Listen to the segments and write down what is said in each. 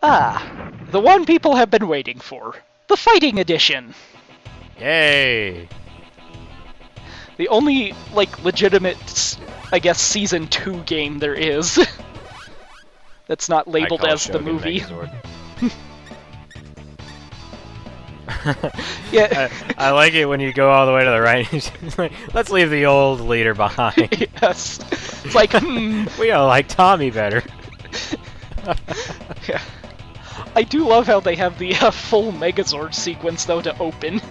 Ah, the one people have been waiting for. The Fighting Edition. Yay! The only, like, legitimate, I guess, Season 2 game there is. That's not I labeled call it as the Shogun movie. Megazord. Yeah. I like it when you go all the way to the right. It's like, let's leave the old leader behind. Yes. It's like, We all like Tommy better. Yeah. I do love how they have the full Megazord sequence, though, to open.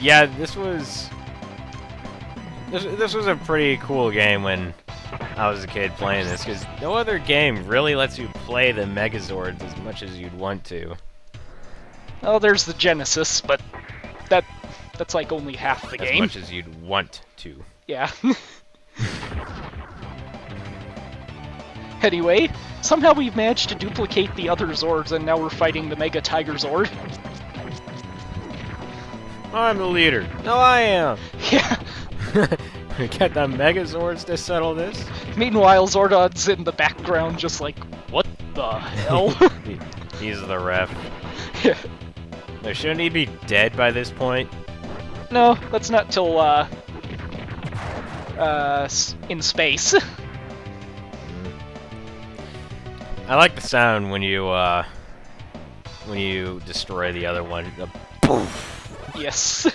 Yeah, this was a pretty cool game when I was a kid playing this, because no other game really lets you play the Megazords as much as you'd want to. Oh, there's the Genesis, but that's like only half the As game. much as you'd want to. Yeah. Anyway, somehow we've managed to duplicate the other Zords, and now we're fighting the Mega Tiger Zord. I'm the leader. No, I am. Yeah. We get the Megazords to settle this. Meanwhile, Zordon's in the background just like, what the hell? He's the ref. Yeah. Now, shouldn't he be dead by this point? No, that's not till, in space. I like the sound when you destroy the other one. The poof. Yes.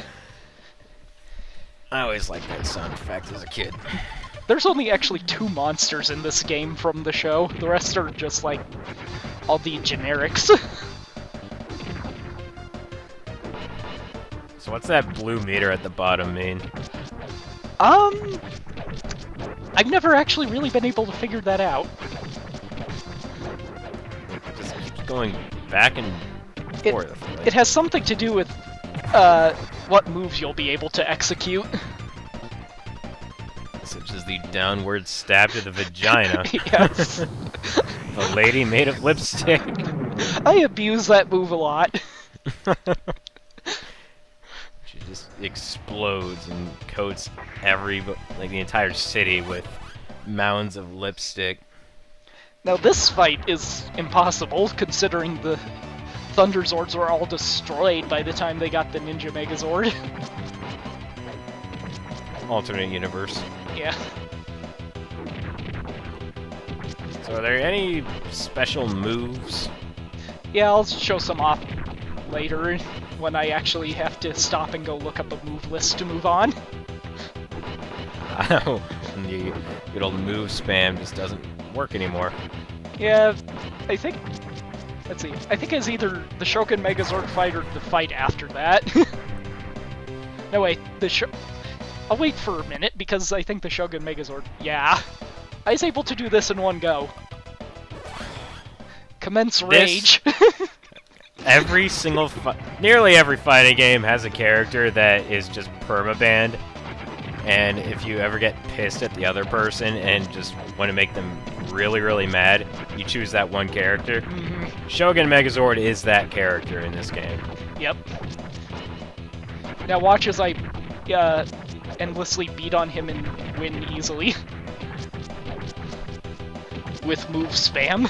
I always liked that sound effect as a kid. There's only actually 2 monsters in this game from the show. The rest are just, like, all the generics. So what's that blue meter at the bottom mean? I've never actually really been able to figure that out. It just keeps going back and forth. It has something to do with, what moves you'll be able to execute. Such as the downward stab to the vagina. Yes. The lady made of lipstick. I abuse that move a lot. She just explodes and coats the entire city with mounds of lipstick. Now this fight is impossible, considering the Thunder Zords were all destroyed by the time they got the Ninja Megazord. Alternate universe. Yeah. So are there any special moves? Yeah, I'll show some off later when I actually have to stop and go look up a move list to move on. The good old move spam just doesn't work anymore. Yeah, I think... Let's see. I think it's either the Shogun Megazord fight or the fight after that. No, wait. I'll wait for a minute, because I think the Shogun Megazord... Yeah. I was able to do this in one go. Commence Rage. Nearly every fighting game has a character that is just permabanned, and if you ever get pissed at the other person and just want to make them really, really mad, you choose that one character. Mm-hmm. Shogun Megazord is that character in this game. Yep. Now watch as I endlessly beat on him and win easily. With move spam.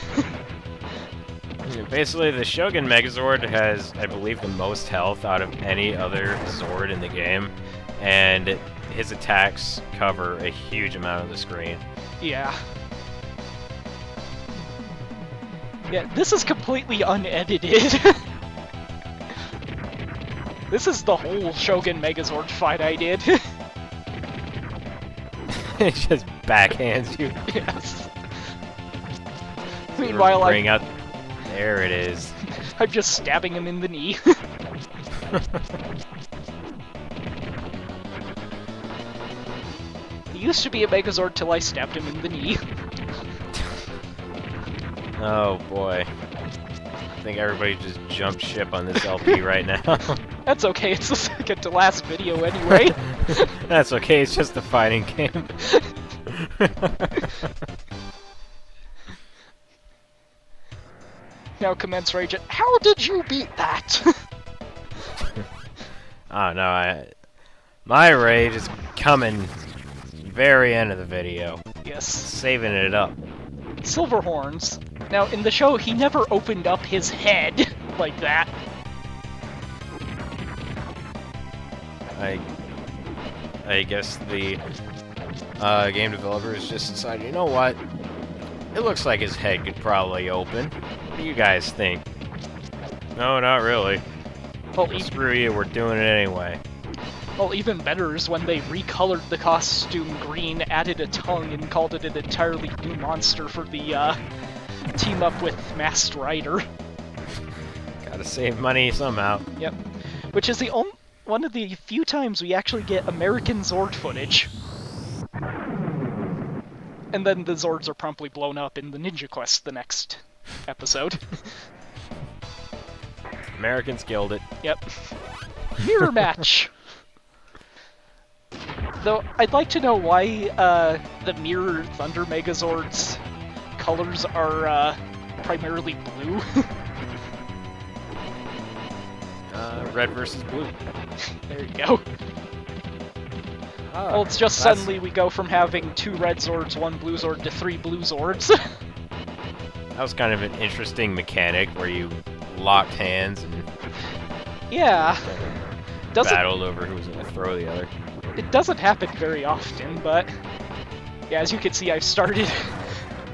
Basically, the Shogun Megazord has, I believe, the most health out of any other Zord in the game, and his attacks cover a huge amount of the screen. Yeah. Yeah, this is completely unedited. This is the whole Shogun Megazord fight I did. It just backhands you. Yes. Meanwhile, There it is. I'm just stabbing him in the knee. He used to be a Megazord till I stabbed him in the knee. Oh boy. I think everybody just jumped ship on this LP right now. That's okay, it's the second to last video anyway. That's okay, it's just a fighting game. Now commence Rage. How did you beat that? Oh no, my rage is coming very end of the video. Yes. Saving it up. Silverhorns. Now, in the show, he never opened up his head like that. I guess the game developers just decided, you know what? It looks like his head could probably open. What do you guys think? No, not really. Well, Screw you, we're doing it anyway. Well, even better is when they recolored the costume green, added a tongue, and called it an entirely new monster for the team up with Masked Rider. Gotta save money somehow. Yep. Which is the one of the few times we actually get American Zord footage. And then the Zords are promptly blown up in the Ninja Quest the next episode. Americans killed it. Yep. Mirror match! Though, I'd like to know why the Mirror Thunder Megazord's colors are primarily blue. Red versus blue. There you go. Well, it's just suddenly we go from having 2 red Zords, 1 blue Zord, to 3 blue Zords. That was kind of an interesting mechanic where you locked hands and Yeah. battled over who was going to throw the other. It doesn't happen very often, but yeah, as you can see, I've started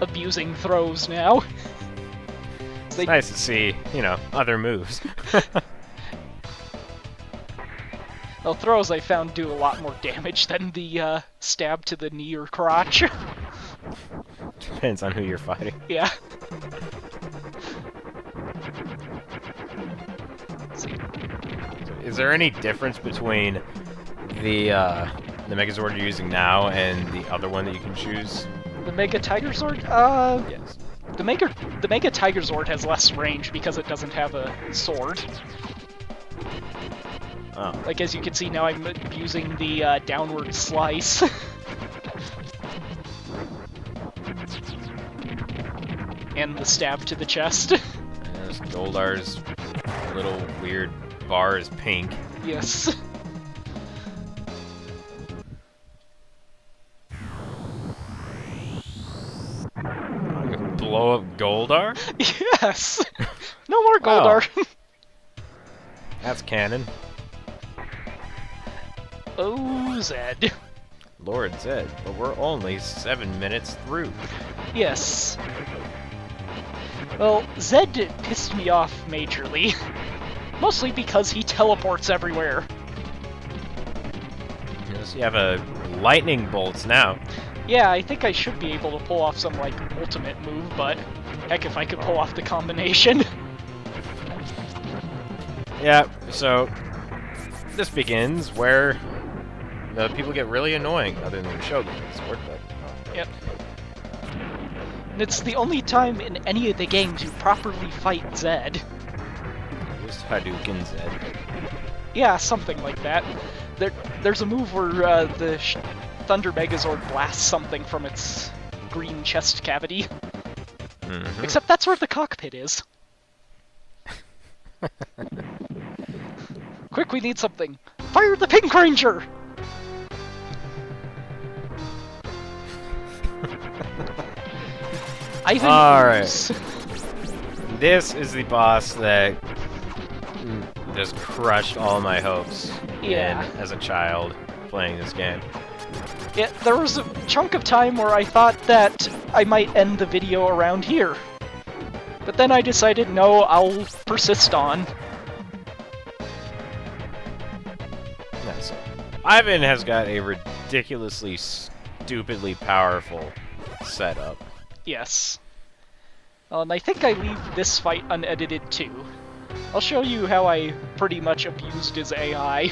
abusing throws now. It's nice to see, you know, other moves. Well, throws I found do a lot more damage than the stab to the knee or crotch. Depends on who you're fighting. Yeah. Is there any difference between the Megazord you're using now and the other one that you can choose? The Mega Tiger Zord? Yes. The Mega Tiger Zord has less range because it doesn't have a sword. Oh. Like, as you can see now, I'm using the downward slice. And the stab to the chest. There's Goldar's little weird bar is pink. Yes. Blow up Goldar? Yes! No more Goldar! That's canon. Oh, Zed. Lord Zed, but we're only 7 minutes through. Yes. Well, Zed pissed me off majorly. Mostly because he teleports everywhere. Yes, you have a lightning bolts now. Yeah, I think I should be able to pull off some, like, ultimate move, but heck if I could pull off the combination. Yeah, so this begins where the people get really annoying, other than the Shogun Sword, but... Yep. And it's the only time in any of the games you properly fight Zed. Just Hadouken Zed. Yeah, something like that. There's a move where the Thunder Megazord blasts something from its green chest cavity. Mm-hmm. Except that's where the cockpit is. Quick, we need something. Fire the Pink Ranger! Ivan Alright. Ooze. This is the boss that just crushed all my hopes Yeah. as a child playing this game. Yeah, there was a chunk of time where I thought that I might end the video around here. But then I decided, no, I'll persist on. Yes. Ivan has got a ridiculously, stupidly powerful setup. Yes. And I think I leave this fight unedited too. I'll show you how I pretty much abused his AI.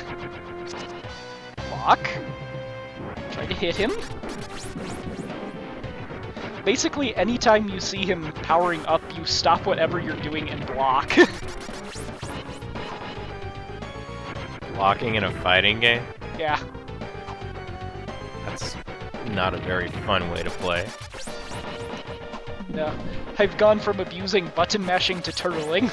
Block. Try to hit him. Basically, anytime you see him powering up, you stop whatever you're doing and block. Blocking in a fighting game? Yeah. That's not a very fun way to play. No. I've gone from abusing button mashing to turtling.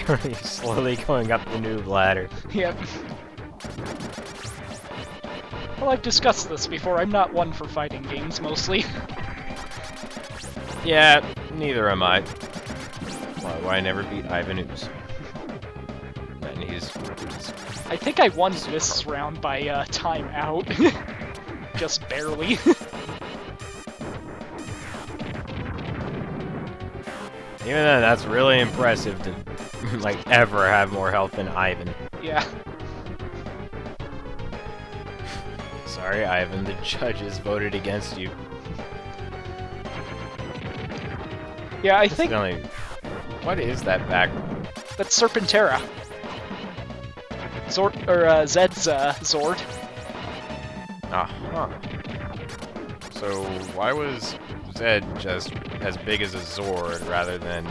You're slowly going up the noob ladder. Yep. Well, Well, I've discussed this before. I'm not one for fighting games, mostly. Yeah, neither am I. Why I never beat Ivan Ooze. And he's I think I won this round by time out. Just barely. even then, that's really impressive to like ever have more health than Ivan. Yeah. Sorry, Ivan, the judges voted against you. Yeah, I think What is that back? that's Serpentera. Zord, or Zed's Zord. Uh-huh. So why was Zed just as big as a Zord rather than,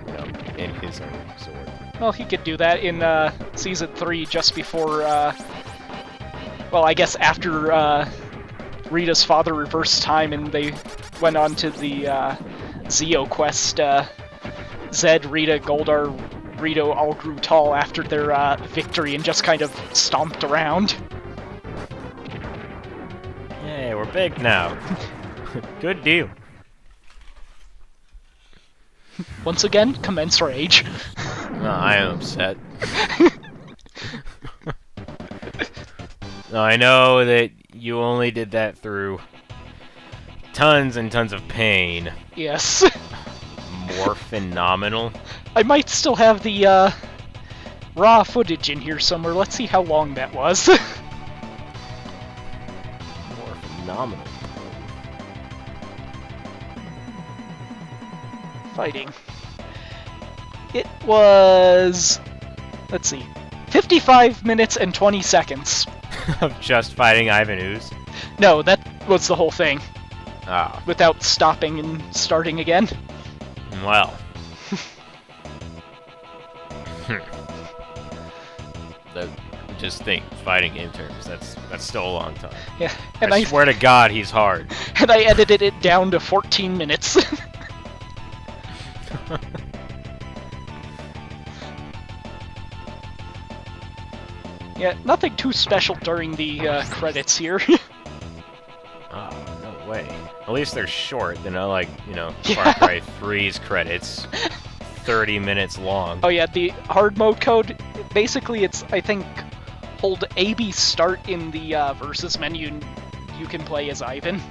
you know, in his own Zord? Well, he could do that in Season 3 just before, well, I guess after Rita's father reversed time and they went on to the Zeo quest. Zed, Rita, Goldar, Rito all grew tall after their victory and just kind of stomped around. Yay, we're big now. Good deal. Once again, commence rage. No, I am upset. No, I know that you only did that through tons and tons of pain. Yes. More phenomenal. I might still have the raw footage in here somewhere. Let's see how long that was. More phenomenal. Fighting. It was... let's see. 55 minutes and 20 seconds. Of just fighting Ivan Ooze? No, that was the whole thing. Ah, Without stopping and starting again. well. That, just think, fighting game terms, that's still a long time. Yeah, and I swear to God, he's hard. and I edited it down to 14 minutes. Yeah, nothing too special during the credits here. Oh, no way. At least they're short. They're not like, you know, Yeah. Far Cry 3's credits. 30 minutes long. Oh yeah, the hard mode code, basically it's, I think, hold AB start in the versus menu and you can play as Ivan.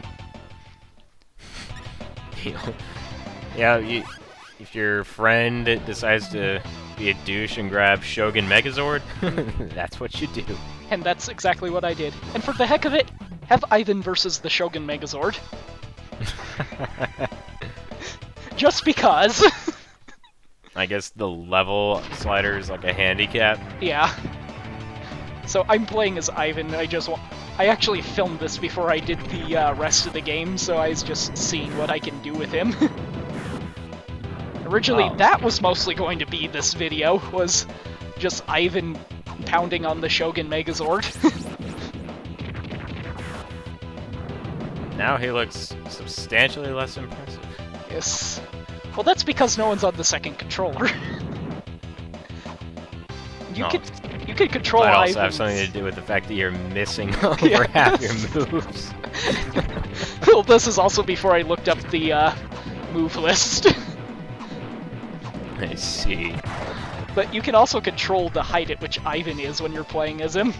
Yeah, if your friend decides to be a douche and grab Shogun Megazord, that's what you do. And that's exactly what I did. And for the heck of it, have Ivan versus the Shogun Megazord. Just because. I guess the level slider is like a handicap. Yeah. So I'm playing as Ivan, and I actually filmed this before I did the rest of the game, so I was just seeing what I can do with him. Originally, Oh. that was mostly going to be this video, was just Ivan pounding on the Shogun Megazord. Now he looks substantially less impressive. Yes. Well, that's because no one's on the second controller. You Oh. you could control Might also Ivan's... have something to do with the fact that you're missing over Yeah. half your moves. Well, this is also before I looked up the move list. I see. But you can also control the height at which Ivan is when you're playing as him.